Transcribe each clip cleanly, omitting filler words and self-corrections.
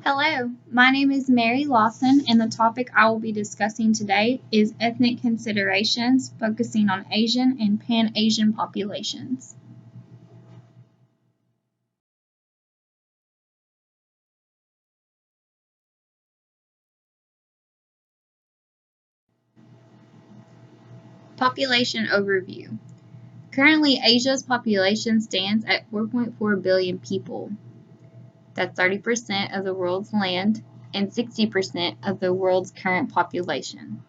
Hello, my name is Mary Lawson, and the topic I will be discussing today is ethnic considerations, focusing on Asian and Pan-Asian populations. Population overview. Currently, Asia's population stands at 4.4 billion people. That's 30% of the world's land and 60% of the world's current population.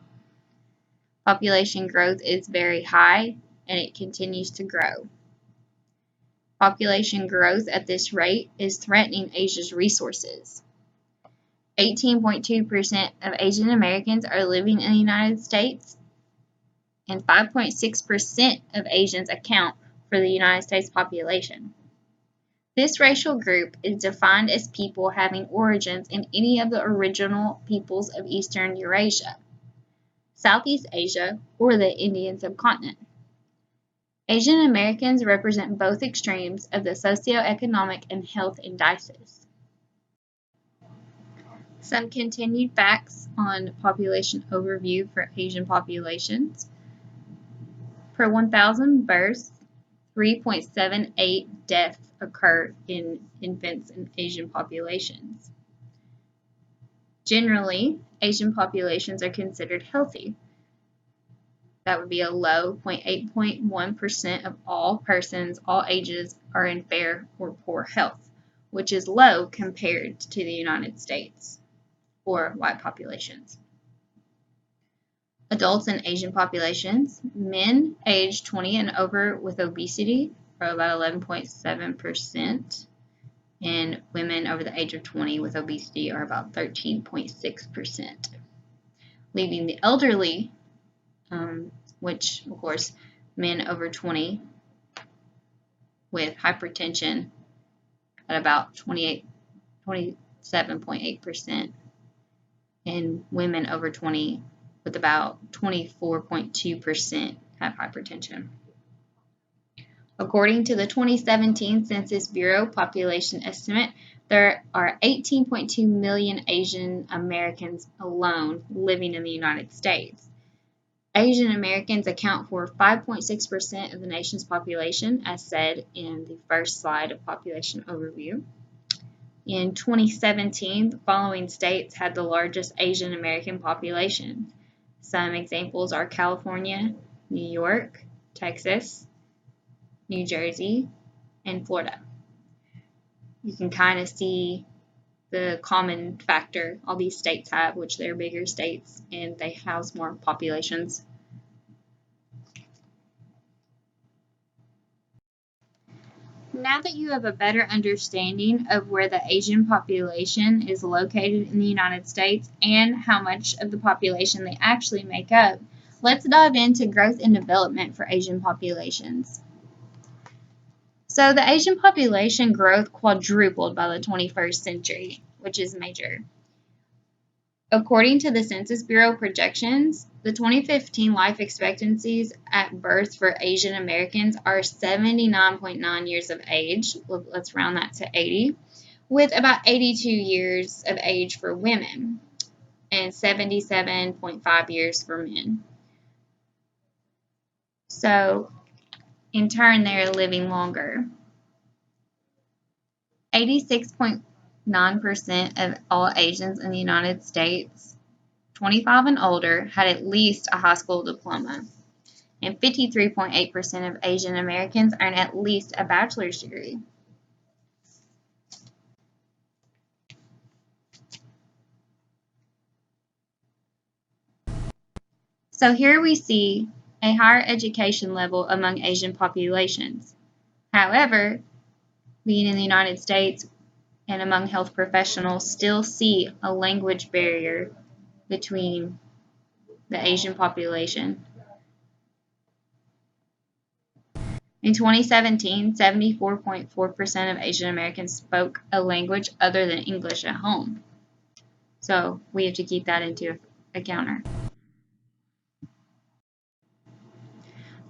Population growth is very high, and it continues to grow. Population growth at this rate is threatening Asia's resources. 18.2% of Asian Americans are living in the United States, and 5.6% of Asians account for the United States population. This racial group is defined as people having origins in any of the original peoples of Eastern Eurasia, Southeast Asia, or the Indian subcontinent. Asian Americans represent both extremes of the socioeconomic and health indices. Some continued facts on population overview for Asian populations. Per 1,000 births, 3.78 deaths occur in infants in Asian populations. Generally, Asian populations are considered healthy. That would be a low 0.8.1% of all persons, all ages, are in fair or poor health, which is low compared to the United States or white populations. Adults in Asian populations, men aged 20 and over with obesity are about 11.7%, and women over the age of 20 with obesity are about 13.6%, leaving the elderly, which of course men over 20 with hypertension at about 27.8%, and women over 20 with about 24.2% have hypertension. According to the 2017 Census Bureau population estimate, there are 18.2 million Asian Americans alone living in the United States. Asian Americans account for 5.6% of the nation's population, as said in the first slide of population overview. In 2017, the following states had the largest Asian American population. Some examples are California, New York, Texas, New Jersey, and Florida. You can kind of see the common factor all these states have, which they're bigger states and they house more populations. Now that you have a better understanding of where the Asian population is located in the United States and how much of the population they actually make up, let's dive into growth and development for Asian populations. So the Asian population growth quadrupled by the 21st century, which is major. According to the Census Bureau projections, the 2015 life expectancies at birth for Asian Americans are 79.9 years of age. Let's round that to 80, with about 82 years of age for women and 77.5 years for men. So, in turn, they're living longer. 86.9% of all Asians in the United States, 25 and older, had at least a high school diploma, and 53.8% of Asian Americans earn at least a bachelor's degree. So here we see a higher education level among Asian populations. However, being in the United States and among health professionals still see a language barrier between the Asian population. In 2017, 74.4% of Asian Americans spoke a language other than English at home. So we have to keep that into account.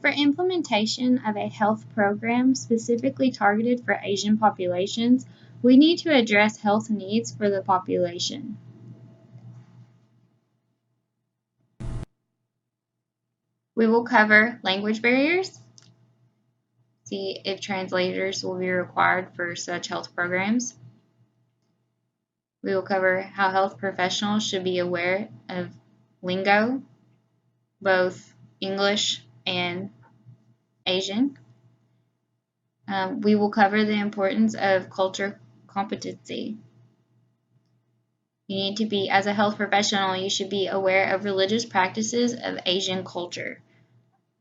For implementation of a health program specifically targeted for Asian populations, We need to address health needs for the population. We will cover language barriers, see if translators will be required for such health programs. We will cover how health professionals should be aware of lingo, both English and Asian. We will cover the importance of culture competency. You need to be, as a health professional, you should be aware of religious practices of Asian culture.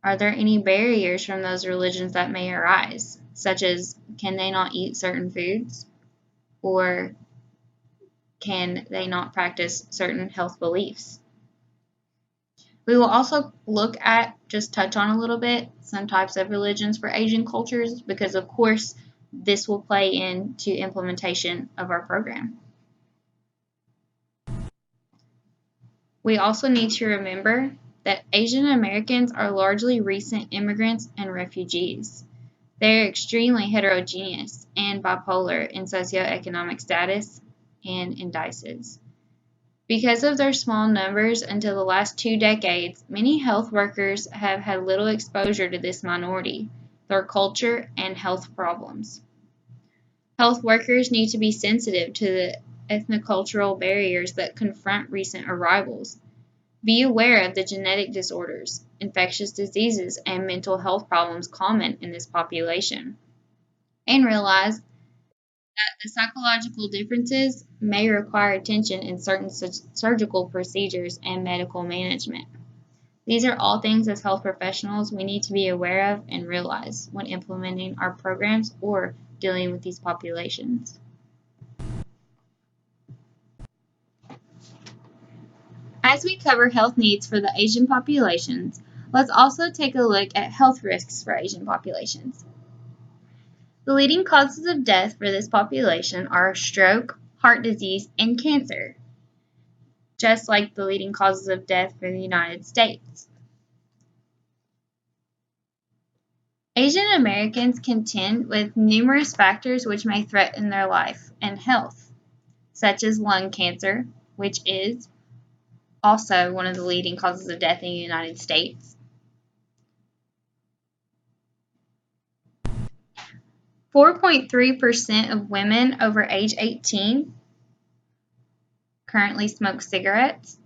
Are there any barriers from those religions that may arise, such as can they not eat certain foods, or can they not practice certain health beliefs? We will also look at, just touch on a little bit, some types of religions for Asian cultures, because of course this will play into implementation of our program. We also need to remember that Asian Americans are largely recent immigrants and refugees. They are extremely heterogeneous and bipolar in socioeconomic status and indices. Because of their small numbers until the last 2 decades, many health workers have had little exposure to this minority, their culture, and health problems. Health workers need to be sensitive to the ethnocultural barriers that confront recent arrivals. Be aware of the genetic disorders, infectious diseases, and mental health problems common in this population, and realize that the psychological differences may require attention in certain surgical procedures and medical management. These are all things as health professionals we need to be aware of and realize when implementing our programs or dealing with these populations. As we cover health needs for the Asian populations, let's also take a look at health risks for Asian populations. The leading causes of death for this population are stroke, heart disease, and cancer, just like the leading causes of death for the United States. Asian Americans contend with numerous factors which may threaten their life and health, such as lung cancer, which is also one of the leading causes of death in the United States. 4.3% of women over age 18 currently smoke cigarettes,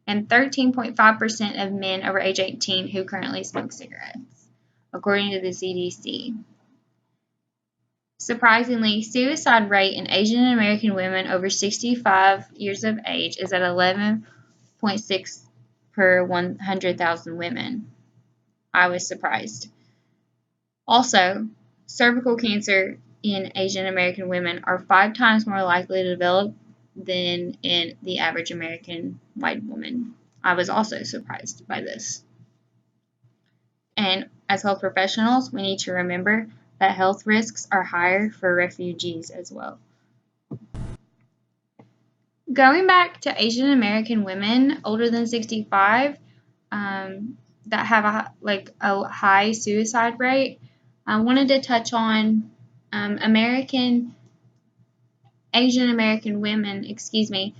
and 13.5% of men over age 18 who currently smoke cigarettes, according to the CDC. Surprisingly, suicide rate in Asian American women over 65 years of age is at 11.6 per 100,000 women. I was surprised. Also, cervical cancer in Asian American women are 5 times more likely to develop than in the average American white woman. I was also surprised by this. And as health professionals, we need to remember that health risks are higher for refugees as well. Going back to Asian American women older than 65 that have a high suicide rate, I wanted to touch on Asian American women, aged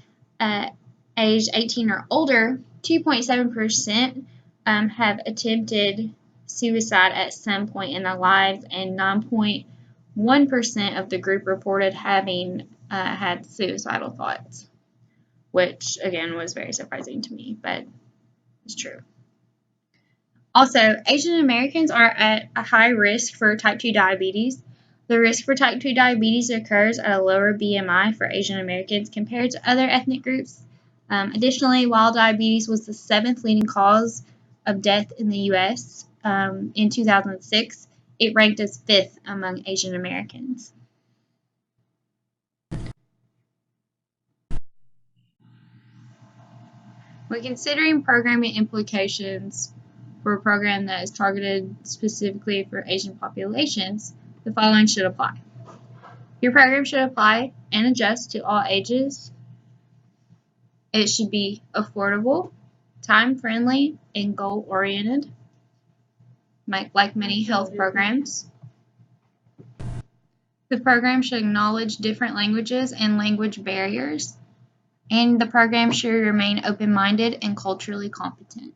18 or older. 2.7% have attempted suicide at some point in their lives, and 9.1% of the group reported having had suicidal thoughts, which again was very surprising to me, but it's true. Also, Asian Americans are at a high risk for type 2 diabetes. The risk for type 2 diabetes occurs at a lower BMI for Asian Americans compared to other ethnic groups. Additionally, while diabetes was the 7th leading cause of death in the U.S. In 2006, it ranked as 5th among Asian Americans. When considering programming implications for a program that is targeted specifically for Asian populations, the following should apply. Your program should apply and adjust to all ages. It should be affordable, time-friendly, and goal-oriented, like many health programs. The program should acknowledge different languages and language barriers, and the program should remain open-minded and culturally competent.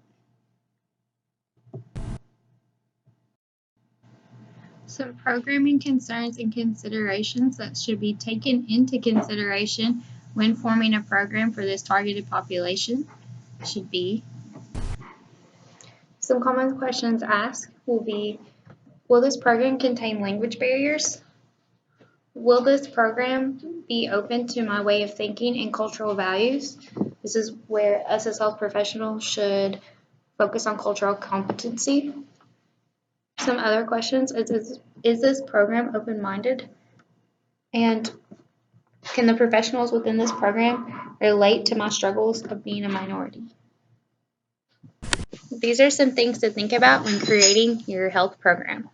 Some programming concerns and considerations that should be taken into consideration when forming a program for this targeted population should be: some common questions asked will be, will this program contain language barriers? Will this program be open to my way of thinking and cultural values? This is where us as health professionals should focus on cultural competency. Some other questions is this program open-minded? And can the professionals within this program relate to my struggles of being a minority? These are some things to think about when creating your health program.